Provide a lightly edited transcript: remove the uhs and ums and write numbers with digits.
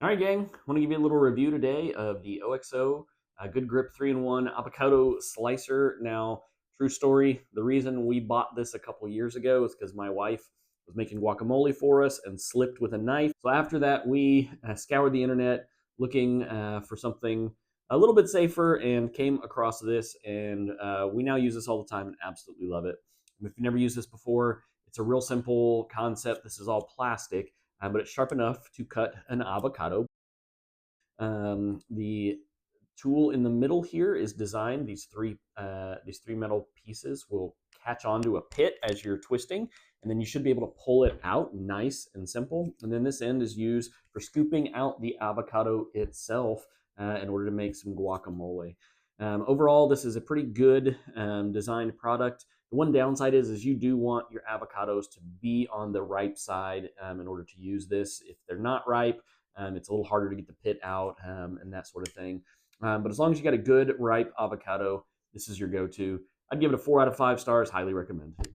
All right, gang. I want to give you a little review today of the OXO Good Grip 3-in-1 Avocado Slicer. Now, true story, the reason we bought this a couple years ago is because my wife was making guacamole for us and slipped with a knife. So after that, we scoured the internet looking for something a little bit safer and came across this. And we now use this all the time and absolutely love it. If you've never used this before, it's a real simple concept. This is all plastic, but it's sharp enough to cut an avocado. The tool in the middle here is designed. These three metal pieces will catch onto a pit as you're twisting, and then you should be able to pull it out nice and simple. And then this end is used for scooping out the avocado itself in order to make some guacamole. Overall, this is a pretty good designed product. The one downside is you do want your avocados to be on the ripe side in order to use this. If they're not ripe, it's a little harder to get the pit out and that sort of thing. But as long as you got a good ripe avocado, this is your go-to. I'd give it a 4 out of 5 stars. Highly recommend.